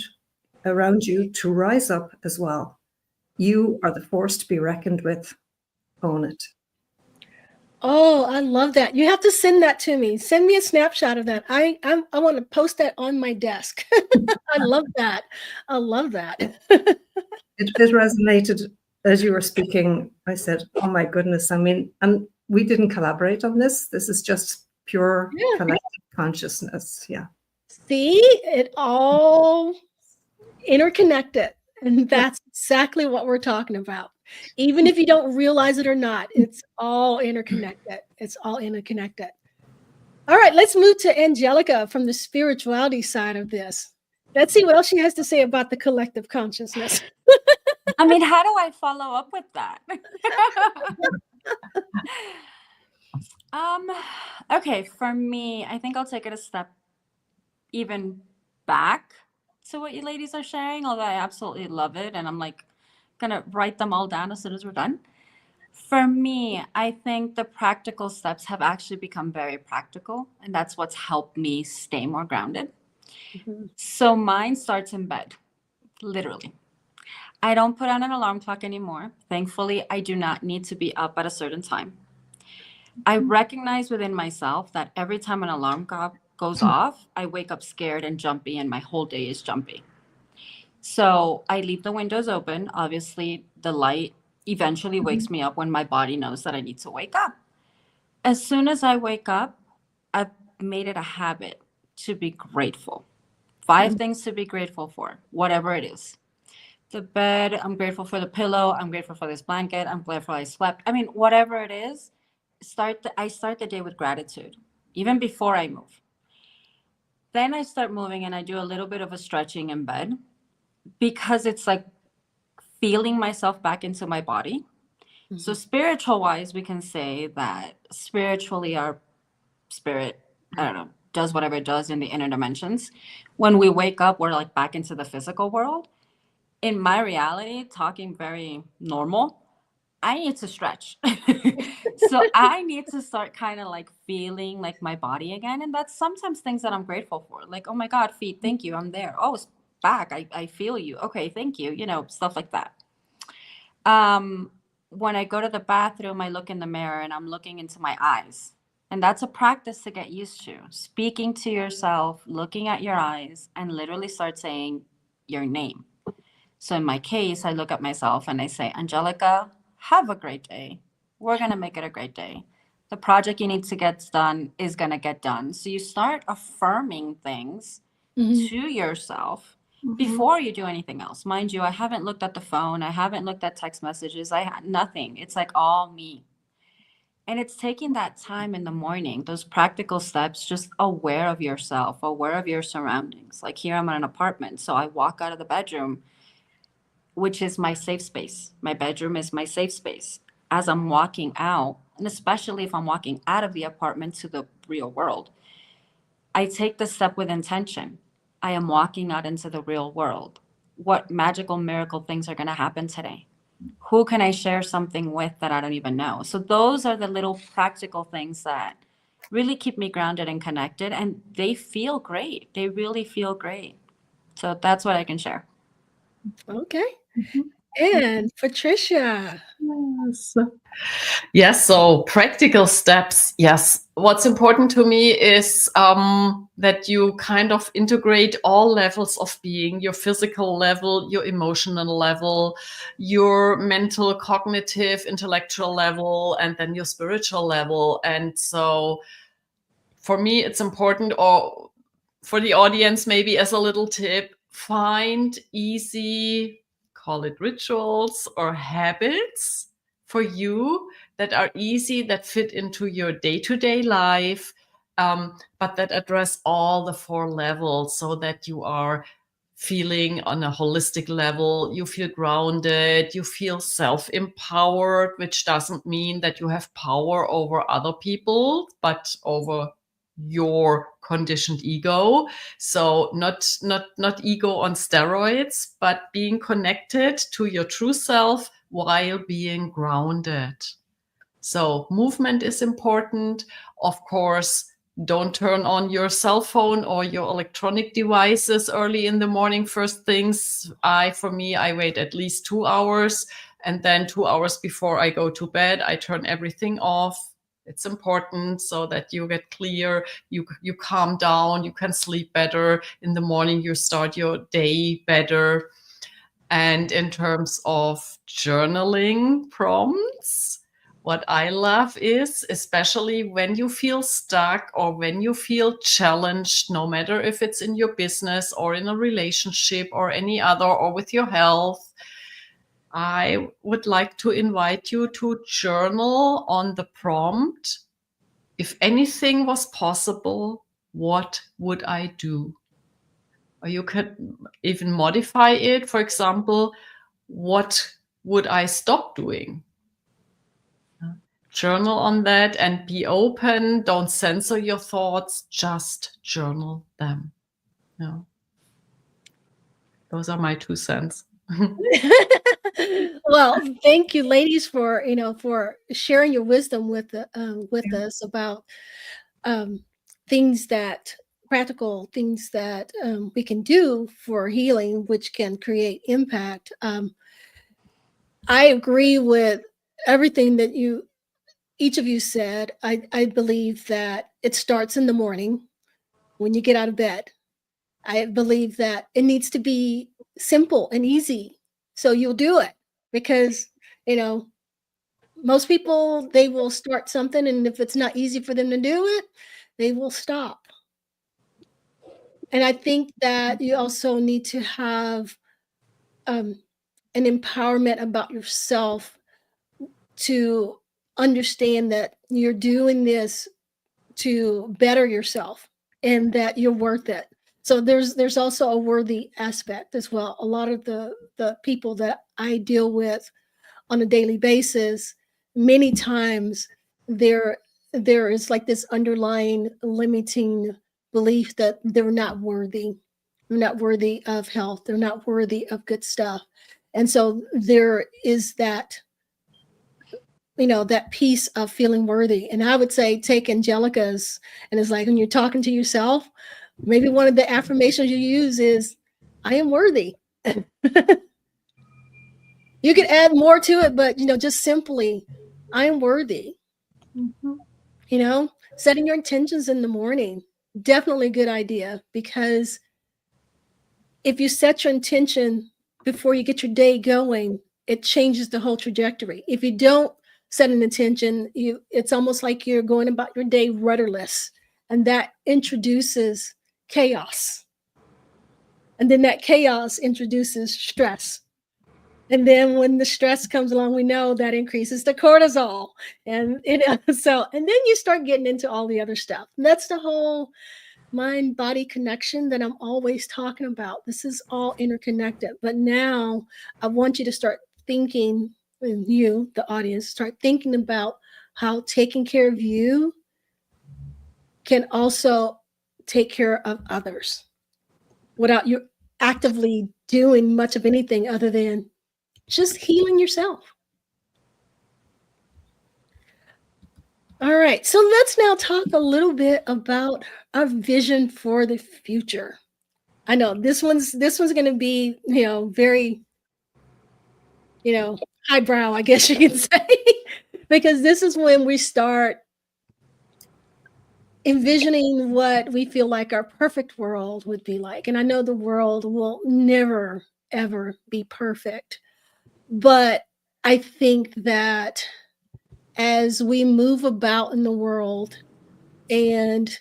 you to rise up as well. You are the force to be reckoned with. Own it. Oh, I love that. You have to send that to me. Send me a snapshot of that. I want to post that on my desk. I love that. I love that. It resonated as you were speaking. I said, oh my goodness. I mean, and we didn't collaborate on this. This is just pure collective consciousness. Yeah. See, it all interconnected. And that's exactly what we're talking about. Even if you don't realize it or not, it's all interconnected. It's all interconnected. All right, let's move to Angelica from the spirituality side of this. Let's see what else she has to say about the collective consciousness. I mean, how do I follow up with that? Okay, for me, I think I'll take it a step even back to what you ladies are sharing, although I absolutely love it. And I'm like gonna write them all down as soon as we're done. For me, I think the practical steps have actually become very practical, and that's what's helped me stay more grounded. Mhm. So mine starts in bed, literally. I don't put on an alarm clock anymore. Thankfully, I do not need to be up at a certain time. I recognize within myself that every time an alarm goes off, I wake up scared and jumpy, and my whole day is jumpy. So I leave the windows open. Obviously, the light eventually wakes me up when my body knows that I need to wake up. As soon as I wake up, I've made it a habit to be grateful. 5 things to be grateful for, whatever it is. The bed, I'm grateful for the pillow, I'm grateful for this blanket, I'm grateful I slept. I mean, whatever it is, I start the day with gratitude, even before I move. Then I start moving and I do a little bit of a stretching in bed, because it's like feeling myself back into my body. So spiritual wise, we can say that spiritually our spirit, I don't know, does whatever it does in the inner dimensions. When we wake up, we're like back into the physical world. In my reality, talking very normal, I need to stretch. So I need to start kind of like feeling like my body again. And that's sometimes things that I'm grateful for. Like, oh my God, feet, thank you. I'm there. Oh, it's back. I feel you. Okay, thank you. Stuff like that. When I go to the bathroom, I look in the mirror and I'm looking into my eyes. And that's a practice to get used to. Speaking to yourself, looking at your eyes, and literally start saying your name. So in my case, I look at myself and I say, Angelica, have a great day. We're going to make it a great day. The project you need to get done is going to get done. So you start affirming things to yourself before you do anything else. Mind you, I haven't looked at the phone. I haven't looked at text messages. I had nothing. It's like all me. And it's taking that time in the morning, those practical steps, just aware of yourself, aware of your surroundings. Like here, I'm in an apartment. So I walk out of the bedroom, which is my safe space. My bedroom is my safe space. As I'm walking out, and especially if I'm walking out of the apartment to the real world, I take the step with intention. I am walking out into the real world. What magical miracle things are going to happen today? Who can I share something with that I don't even know? So those are the little practical things that really keep me grounded and connected, and they feel great. They really feel great. So that's what I can share. Okay. And Patricia. Yes. Yes, so practical steps. Yes. What's important to me is that you kind of integrate all levels of being, your physical level, your emotional level, your mental, cognitive, intellectual level, and then your spiritual level. And so for me, it's important, or for the audience, maybe as a little tip, find easy, call it rituals or habits for you that are easy, that fit into your day-to-day life, but that address all the 4 levels so that you are feeling on a holistic level, you feel grounded, you feel self-empowered, which doesn't mean that you have power over other people, but over your conditioned ego. So not ego on steroids, but being connected to your true self while being grounded. So movement is important. Of course, don't turn on your cell phone or your electronic devices early in the morning. First things, I wait at least 2 hours, and then 2 hours before I go to bed, I turn everything off. It's important so that you get clear, you calm down, you can sleep better. In the morning, you start your day better. And in terms of journaling prompts, what I love is, especially when you feel stuck or when you feel challenged, no matter if it's in your business or in a relationship or any other, or with your health, I would like to invite you to journal on the prompt. If anything was possible, what would I do? Or you could even modify it. For example, what would I stop doing? Journal on that and be open. Don't censor your thoughts. Just journal them. No. Those are my 2 cents. Well, thank you, ladies, for for sharing your wisdom with us about things that practical things that we can do for healing, which can create impact. I agree with everything that each of you said. I believe that it starts in the morning when you get out of bed. I believe that it needs to be simple and easy. So you'll do it because, you know, most people, they will start something, and if it's not easy for them to do it, they will stop. And I think that you also need to have an empowerment about yourself to understand that you're doing this to better yourself and that you're worth it. So there's also a worthy aspect as well. A lot of the people that I deal with on a daily basis, many times there is like this underlying limiting belief that they're not worthy. They're not worthy of health. They're not worthy of good stuff. And so there is that, that piece of feeling worthy. And I would say take Angelica's, and it's like when you're talking to yourself, maybe one of the affirmations you use is, I am worthy. You could add more to it, but just simply, I am worthy. Setting your intentions in the morning, definitely a good idea, because if you set your intention before you get your day going, it changes the whole trajectory. If you don't set an intention, it's almost like you're going about your day rudderless, and that introduces chaos. And then that chaos introduces stress. And then when the stress comes along, we know that increases the cortisol. And and then you start getting into all the other stuff. And that's the whole mind body connection that I'm always talking about. This is all interconnected. But now I want you to start thinking, and you, the audience, start thinking about how taking care of you can also take care of others without you actively doing much of anything other than just healing yourself. All right, so let's now talk a little bit about our vision for the future. I know this one's going to be, very, highbrow, I guess you can say, because this is when we start envisioning what we feel like our perfect world would be like. And I know the world will never ever be perfect, but I think that as we move about in the world, and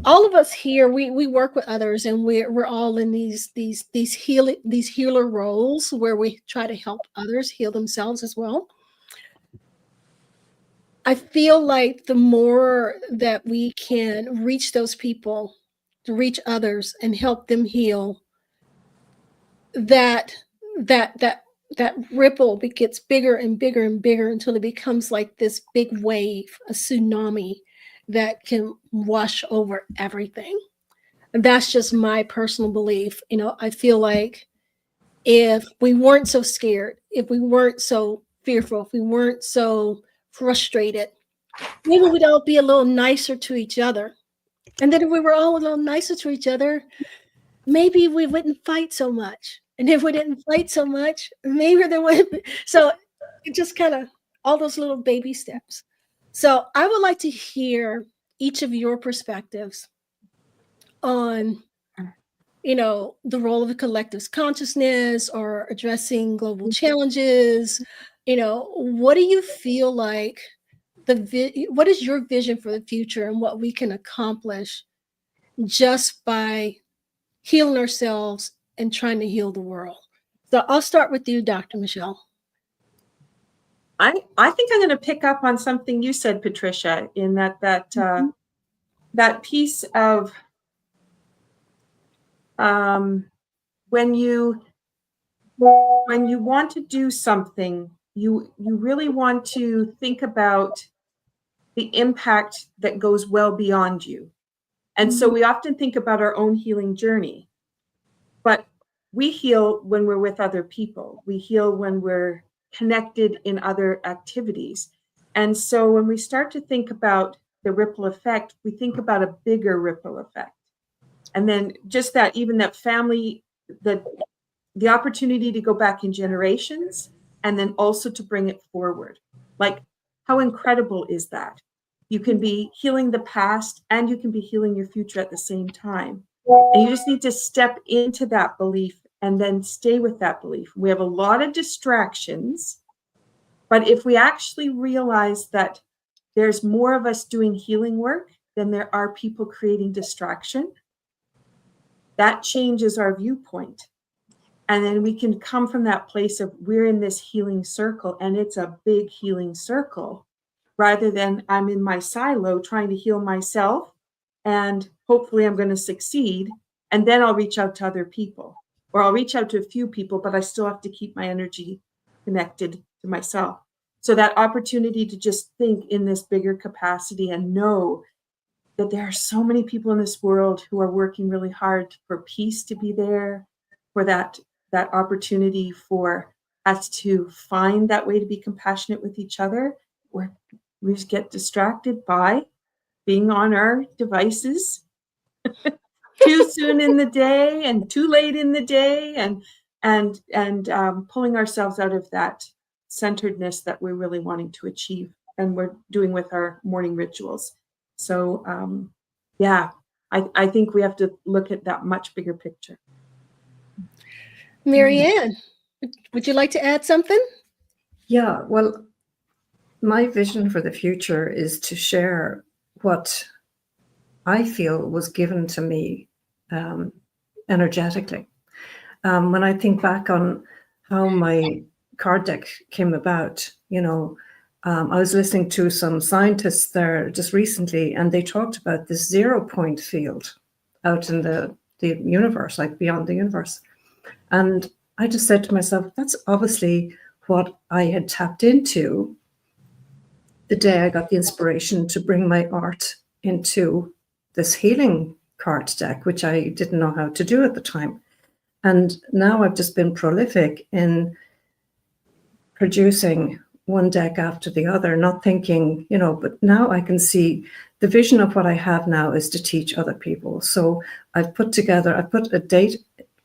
all of us here, we work with others, and we're all in these healer roles where we try to help others heal themselves as well. I feel like the more that we can reach those people, to reach others and help them heal, that that that that ripple gets bigger and bigger and bigger until it becomes like this big wave, a tsunami that can wash over everything. And that's just my personal belief. I feel like if we weren't so scared, if we weren't so fearful, if we weren't so frustrated, maybe we'd all be a little nicer to each other. And then if we were all a little nicer to each other, maybe we wouldn't fight so much. And if we didn't fight so much, maybe there wouldn't be. So it just kind of all those little baby steps. So I would like to hear each of your perspectives on, the role of the collective consciousness or addressing global challenges. What do you feel like what is your vision for the future and what we can accomplish just by healing ourselves and trying to heal the world? So I'll start with you, Dr. Michelle. I think I'm going to pick up on something you said, Patricia, in that piece of when you want to do something, you really want to think about the impact that goes well beyond you. And so we often think about our own healing journey, but we heal when we're with other people. We heal when we're connected in other activities. And so when we start to think about the ripple effect, we think about a bigger ripple effect. And then just that, even that family, the opportunity to go back in generations, and then also to bring it forward. Like, how incredible is that? You can be healing the past and you can be healing your future at the same time. And you just need to step into that belief and then stay with that belief. We have a lot of distractions, but if we actually realize that there's more of us doing healing work than there are people creating distraction, that changes our viewpoint. And then we can come from that place of we're in this healing circle, and it's a big healing circle, rather than I'm in my silo trying to heal myself and hopefully I'm going to succeed. And then I'll reach out to other people, or I'll reach out to a few people, but I still have to keep my energy connected to myself. So that opportunity to just think in this bigger capacity and know that there are so many people in this world who are working really hard for peace to be there, for that opportunity for us to find that way to be compassionate with each other, where we just get distracted by being on our devices too soon in the day and too late in the day, and pulling ourselves out of that centeredness that we're really wanting to achieve and we're doing with our morning rituals. So yeah, I think we have to look at that much bigger picture. Marianne, would you like to add something? Yeah, well, my vision for the future is to share what I feel was given to me energetically. When I think back on how my card deck came about, I was listening to some scientists there just recently, and they talked about this 0 point field out in the universe, like beyond the universe. And I just said to myself, that's obviously what I had tapped into the day I got the inspiration to bring my art into this healing card deck, which I didn't know how to do at the time. And now I've just been prolific in producing one deck after the other, not thinking, but now I can see the vision of what I have now is to teach other people. So I've put a date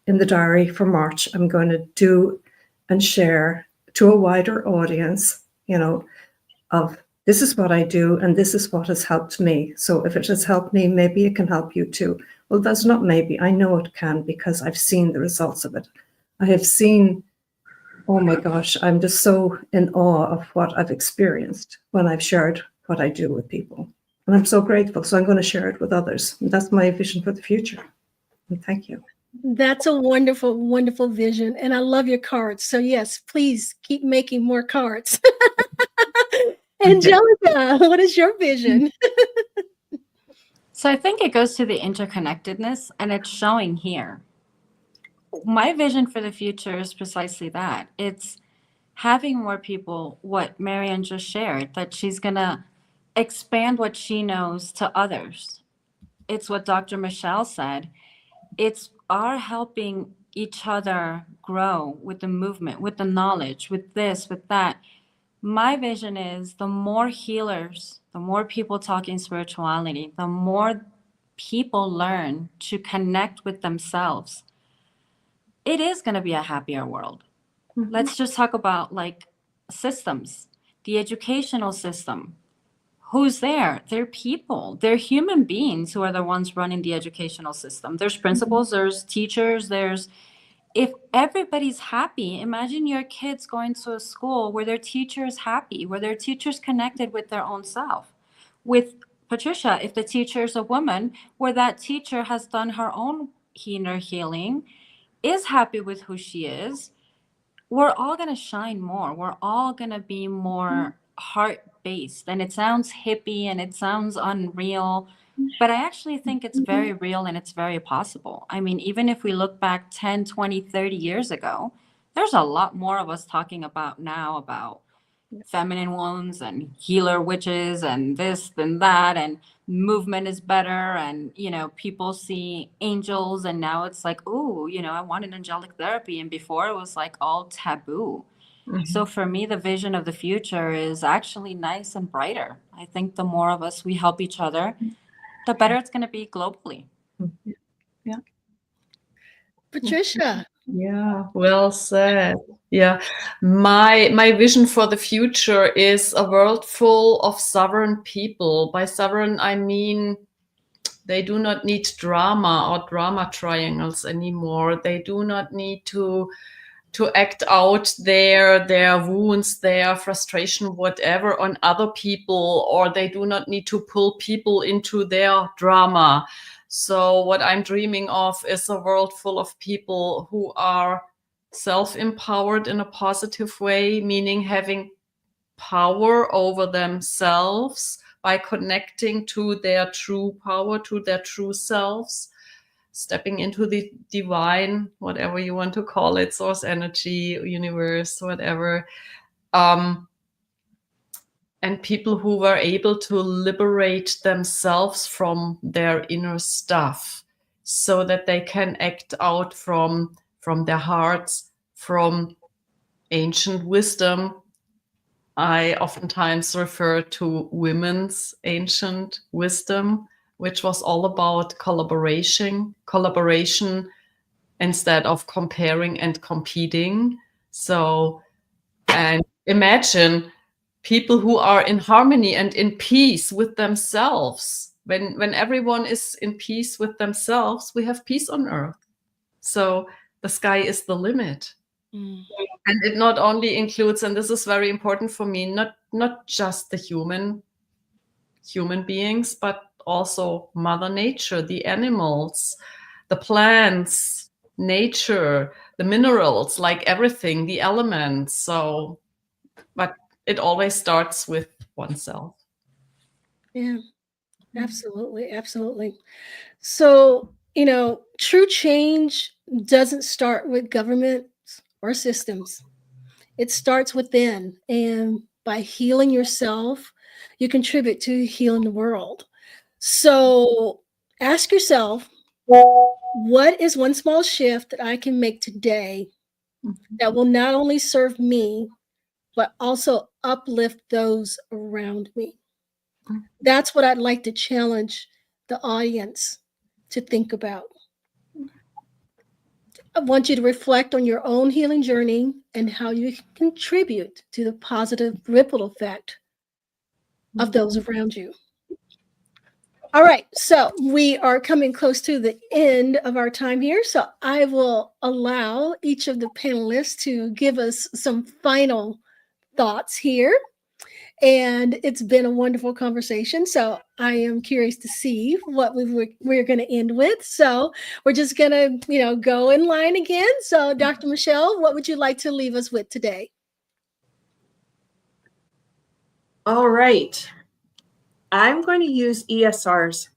in the diary for March. I'm going to do and share to a wider audience, of this is what I do and this is what has helped me. So if it has helped me, maybe it can help you too. Well, that's not maybe. I know it can because I've seen the results of it. I have seen, oh my gosh, I'm just so in awe of what I've experienced when I've shared what I do with people. And I'm so grateful. So I'm going to share it with others. And that's my vision for the future. And thank you. That's a wonderful, wonderful vision. And I love your cards. So yes, please keep making more cards. Angelica, what is your vision? So I think it goes to the interconnectedness, and it's showing here. My vision for the future is precisely that. It's having more people, what Marianne just shared, that she's going to expand what she knows to others. It's what Dr. Michelle said. It's our helping each other grow with the movement, with the knowledge, with this, with that. My vision is the more healers, the more people talking spirituality, the more people learn to connect with themselves. It is going to be a happier world. Mm-hmm. Let's just talk about like systems, the educational system. Who's there? They're people. They're human beings who are the ones running the educational system. There's principals, there's teachers, if everybody's happy, imagine your kids going to a school where their teacher is happy, where their teacher's connected with their own self. With Patricia, if the teacher is a woman, where that teacher has done her own inner healing, is happy with who she is, we're all going to shine more. We're all going to be more heart-based. And it sounds hippie and it sounds unreal, but I actually think it's very real and it's very possible. I mean, even if we look back 10, 20, 30 years ago, there's a lot more of us talking about now about feminine wounds and healer witches and this and that, and movement is better. And, people see angels and now it's like, oh, I want an angelic therapy. And before it was like all taboo. Mm-hmm. So for me, the vision of the future is actually nice and brighter. I think the more of us we help each other, the better it's going to be globally. Yeah. Patricia. Yeah, well said. Yeah, my vision for the future is a world full of sovereign people. By sovereign, I mean they do not need drama or drama triangles anymore. They do not need to act out their wounds, their frustration, whatever, on other people, or they do not need to pull people into their drama. So what I'm dreaming of is a world full of people who are self-empowered in a positive way, meaning having power over themselves by connecting to their true power, to their true selves, stepping into the divine, whatever you want to call it, source energy, universe, whatever. And people who were able to liberate themselves from their inner stuff so that they can act out from their hearts, from ancient wisdom. I oftentimes refer to women's ancient wisdom, which was all about collaboration instead of comparing and competing. So, and imagine people who are in harmony and in peace with themselves. When everyone is in peace with themselves, we have peace on earth. So the sky is the limit. Mm. And it not only includes, and this is very important for me, not just the human beings, but also Mother Nature, the animals, the plants, nature, the minerals, like everything, the elements. So, but it always starts with oneself. Yeah, absolutely. Absolutely. So, true change doesn't start with governments or systems. It starts within. And by healing yourself, you contribute to healing the world. So ask yourself, what is one small shift that I can make today that will not only serve me, but also uplift those around me? That's what I'd like to challenge the audience to think about. I want you to reflect on your own healing journey and how you can contribute to the positive ripple effect of those around you. All right, so we are coming close to the end of our time here. So I will allow each of the panelists to give us some final thoughts here. And it's been a wonderful conversation. So I am curious to see what we're going to end with. So we're just going to, go in line again. So Dr. Michelle, what would you like to leave us with today? All right. I'm going to use ESRs.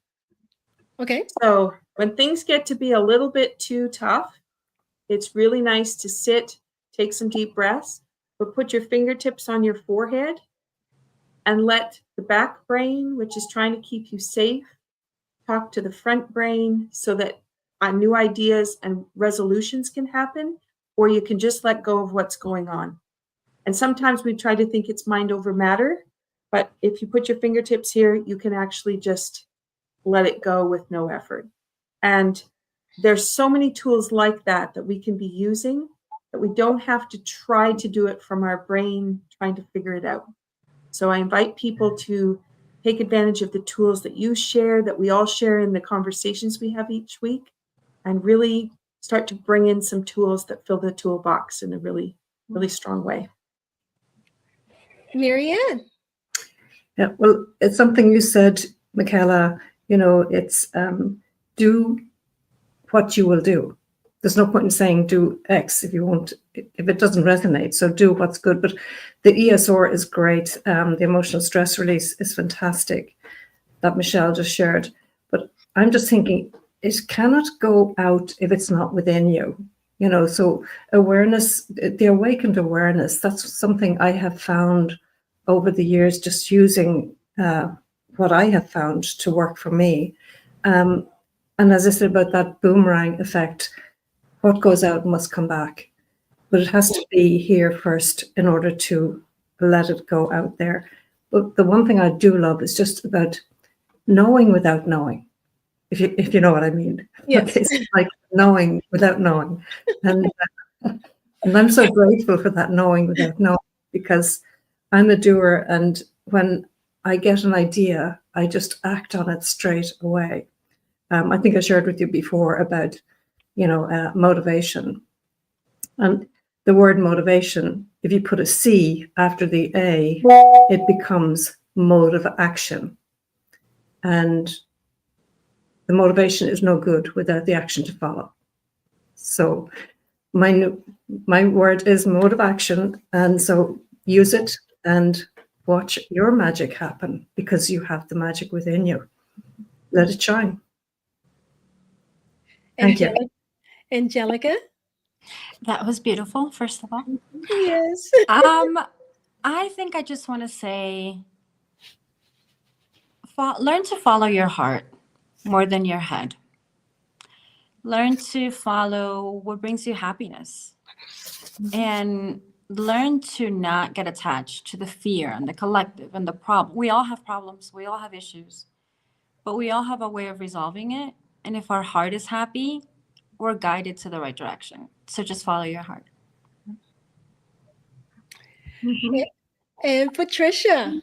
Okay. So when things get to be a little bit too tough, it's really nice to sit, take some deep breaths, but put your fingertips on your forehead and let the back brain, which is trying to keep you safe, talk to the front brain so that new ideas and resolutions can happen, or you can just let go of what's going on. And sometimes we try to think it's mind over matter, but if you put your fingertips here, you can actually just let it go with no effort. And there's so many tools like that we can be using that we don't have to try to do it from our brain, trying to figure it out. So I invite people to take advantage of the tools that you share, that we all share in the conversations we have each week, and really start to bring in some tools that fill the toolbox in a really, really strong way. Marianne. Yeah, well, it's something you said, Michaela, it's do what you will do. There's no point in saying do X if it doesn't resonate. So do what's good. But the ESR is great. The emotional stress release is fantastic that Michelle just shared. But I'm just thinking it cannot go out if it's not within you. So awareness, the awakened awareness, that's something I have found over the years, just using what I have found to work for me. And as I said about that boomerang effect, what goes out must come back. But it has to be here first in order to let it go out there. But the one thing I do love is just about knowing without knowing, if you know what I mean. Yes. Okay, so like knowing without knowing. And I'm so grateful for that knowing without knowing, because I'm a doer, and when I get an idea, I just act on it straight away. I think I shared with you before about, motivation. And the word motivation, if you put a C after the A, it becomes mode of action. And the motivation is no good without the action to follow. So my word is mode of action. And so use it and watch your magic happen, because you have the magic within you. Let it shine. Thank you. Angelica. That was beautiful, first of all. Yes. I think I just want to say, learn to follow your heart more than your head. Learn to follow what brings you happiness. And learn to not get attached to the fear and the collective and the problem. We all have problems. We all have issues. But we all have a way of resolving it. And if our heart is happy, we're guided to the right direction. So just follow your heart. Mm-hmm. And Patricia.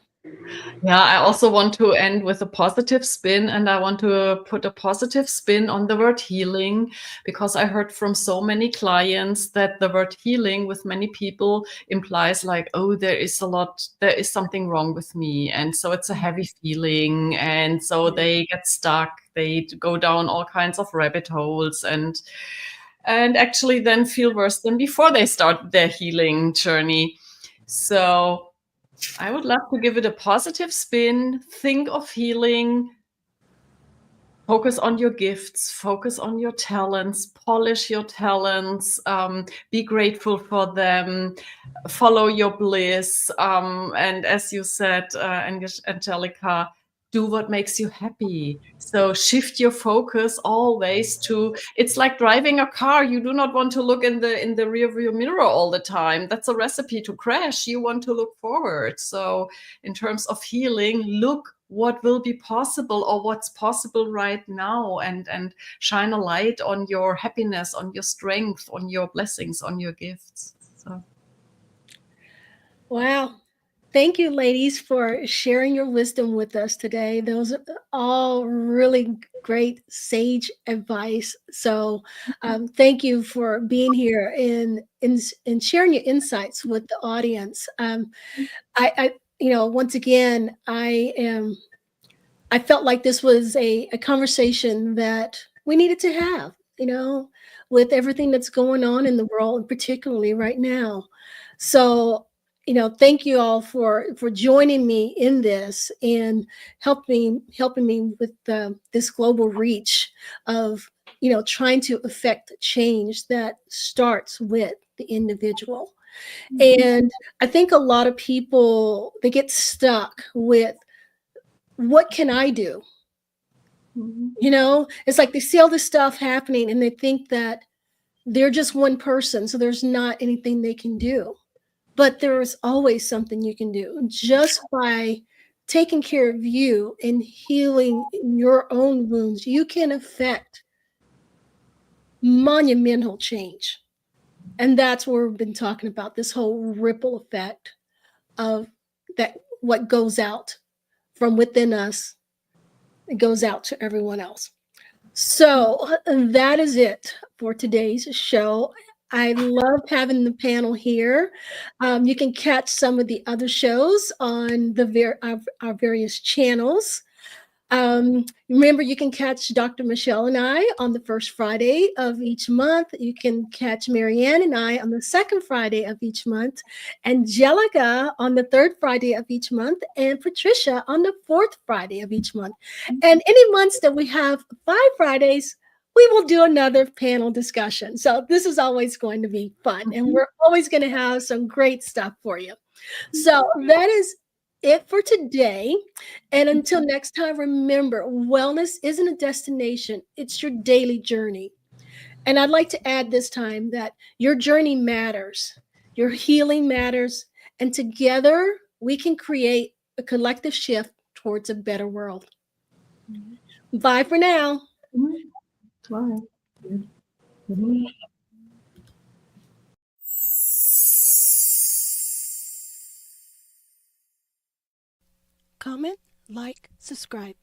Yeah, I also want to end with a positive spin, and I want to put a positive spin on the word healing, because I heard from so many clients that the word healing with many people implies like, oh, there is something wrong with me. And so it's a heavy feeling. And so they get stuck, they go down all kinds of rabbit holes and actually then feel worse than before they start their healing journey. So I would love to give it a positive spin. Think of healing. Focus on your gifts, focus on your talents, polish your talents, be grateful for them, follow your bliss. And as you said, Angelica, do what makes you happy. So shift your focus always to, it's like driving a car. You do not want to look in the rear view mirror all the time. That's a recipe to crash. You want to look forward. So in terms of healing, look what will be possible or what's possible right now, and shine a light on your happiness, on your strength, on your blessings, on your gifts. So Wow. Thank you, ladies, for sharing your wisdom with us today. Those are all really great sage advice. So, thank you for being here and sharing your insights with the audience. Once again, I felt like this was a conversation that we needed to have. With everything that's going on in the world, and particularly right now. So, thank you all for joining me in this and helping me with this global reach of trying to affect change that starts with the individual. And I think a lot of people, they get stuck with, what can I do? It's like they see all this stuff happening and they think that they're just one person, so there's not anything they can do. But there is always something you can do just by taking care of you and healing your own wounds. You can affect monumental change. And that's what we've been talking about, this whole ripple effect of that, what goes out from within us, it goes out to everyone else. So that is it for today's show. I love having the panel here. You can catch some of the other shows on our various channels. Remember, you can catch Dr. Michelle and I on the first Friday of each month. You can catch Marianne and I on the second Friday of each month, Angelica on the third Friday of each month, and Patricia on the fourth Friday of each month. And any months that we have 5 Fridays, we will do another panel discussion. So this is always going to be fun, and we're always going to have some great stuff for you. So that is it for today. And until next time, remember, wellness isn't a destination, it's your daily journey. And I'd like to add this time that your journey matters, your healing matters, and together we can create a collective shift towards a better world. Bye for now. Bye. Mhm. Comment, like, subscribe.